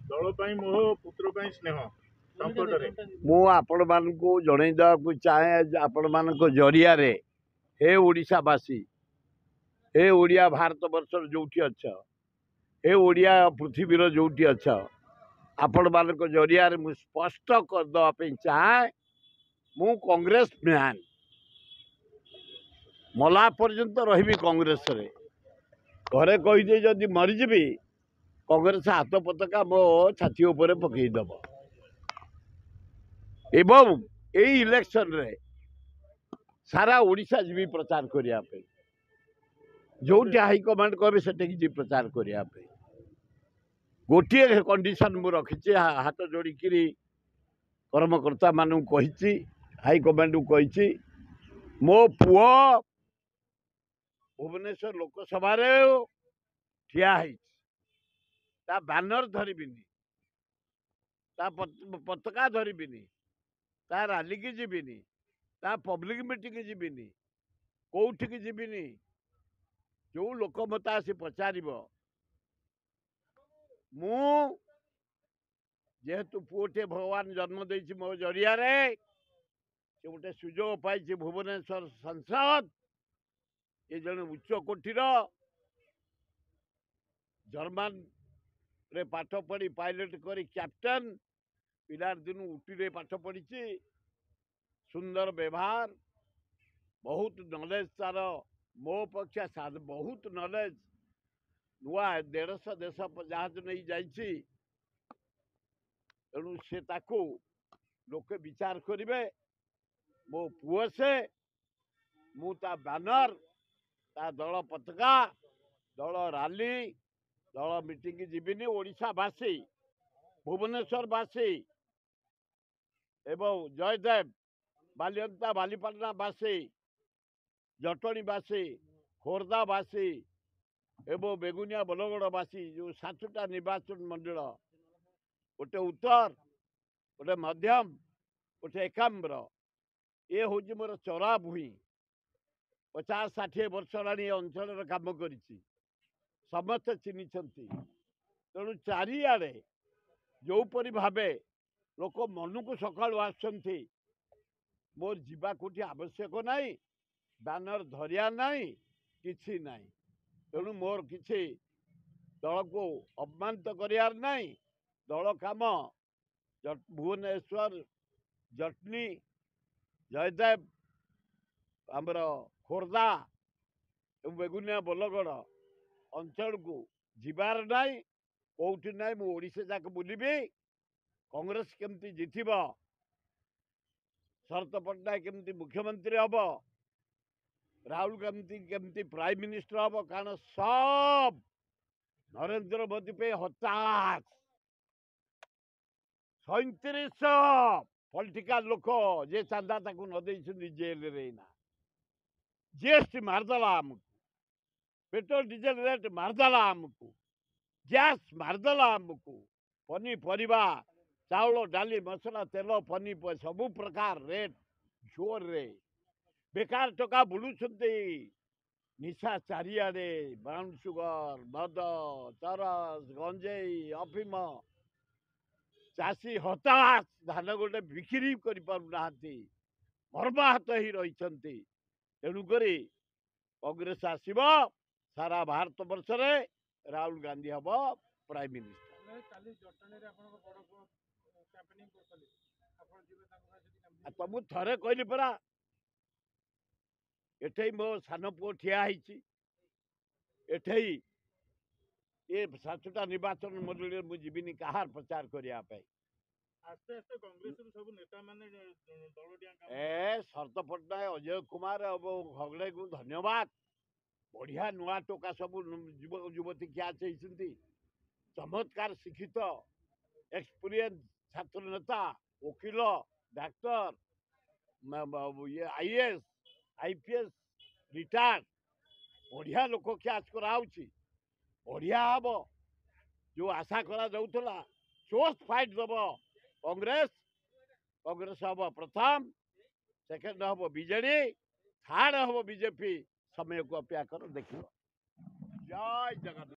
दल मोह पुत्र स्नेह मु आपण मानकु जणई देवाकू चाहे आपण मानक जरिया रे हे ओडिशावासी हे ओडिया भारत वर्षर जोठी अच्छ हे ओडिया पृथ्वीर जोठी अच्छ आपण मानक जरिया रे मु स्पष्ट कर दवा चाहे मु कांग्रेस मैन मला पर्यंत रही कांग्रेस रे घरे कहीदे जदि मरीजी कांग्रेस हाथ पताका मो छाती उपर पकईदेव एवं यही इलेक्शन रे सारा ओडिशा जी प्रचार करने जो हाईकमांड कहे से जी प्रचार करने गोटे कंडीशन मु रखी हाथ जोड़ी कर्मकर्ता मानू कही हाईकमांड को कही मो पुओ भुवनेश्वर लोकसभा ठिया ता बैनर धरबिनी ता पताका धरबिनी ता रैली की जीविनी ता पब्लिक मीटिंग की जीविनी कौटी की जीविनी जो लोक मत आसी पचार मु जेहेतु पुओटे भगवान जन्म दे मो जरिया रे से गोटे सुजोग पाई भुवनेश्वर संसद ये जन उच्च कोटीर जर्मन रे पाठ पढ़ी पायलट करी कैप्टेन पिलार दिन उटी पाठ पढ़ी सुंदर व्यवहार बहुत नॉलेज तार मो पक्षा बहुत नॉलेज नुआ 150 देश जहाज नहीं जाइए तेणु से ताकू लोके विचार करेंगे मो पुओ से मु ता बैनर ता दल पताका दल रैली दल मीटिंग जीविनी ओडिशावासी भुवनेश्वरवासी एवं जयदेव बालियंता बालीपाटनावासी जटणीवासी खोर्धावासी एवं बेगुनिया बलगड़वासी जो 7टा निर्वाचन मंडल गोटे उत्तर गोटे मध्यम गोटे एकाम्र ये हूँ मोर चरा भूई 50-60 वर्ष है अंचल कम कर समस्ते चिन्हिंट तेणु चारिआडे जोपरी भावे लोक मन को सका आसुँच मोर जीवा कोठी आवश्यक नहीं बैनर धरिया नहीं किसी नहीं तेणु मोर किसी दल को अपमानित करार नहीं दल काम भुवनेश्वर जटनी जयदेव आमर खोर्धा बेगुनिया बलगड़ अंचल को जीवार नाई कौटी ना मुझे जाक बुलबी कांग्रेस केमती जितब शरत पट्टनायक केमती मुख्यमंत्री हम राहुल गांधी केमती प्राइम मिनिस्टर हम कारण सब नरेंद्र मोदी पे हताश 37 पॉलिटिकल लोक जे चांदा ताकू न दे जेल रे ना जीएसटी मारदेला आमको पेट्रोल डीजेल रेट मारदेला आमको गैस मारदेला आमको पनीपरिया चाउल डाली मसला तेल पनी सबु प्रकार रेट जोर रे बेकार टका बुलुंट निशा चारिआडे ब्राउन सुगर मद चरस गंजेई अफिम चाषी हताश धान गोटे बिक्री कर मर्माहत ही रही तेणुक कांग्रेस आसब सारा भारत वर्ष राहुल गांधी हम प्राइम मिनिस्टर तुम थे कहली परा एठे मो सान पुओ ठिया एठे ये 7टा निर्वाचन मंडल मुझे जीविनी कहार प्रचार करने आस्ते आस्ते कांग्रेस सब नेता माने शरत पट्टनायक अजय कुमार और हगड़े को धन्यवाद बढ़िया नुआ टोका सब युवक युवती क्या चाहिए चमत्कार शिक्षित एक्सपीरियंस छात्र नेता वकिल डाक्टर ये आईएएस आईपीएस रिटायर्ड बढ़िया लोक क्या कराऊँच बढ़िया हम जो आशा करा जाऊला चोस फाइट दब कांग्रेस कांग्रेस हम प्रथम सेकेंड हम बीजेडी थर्ड हम बीजेपी समय को अपेक्षा कर देखिए। ଜୟ ଜଗନ୍ନାଥ।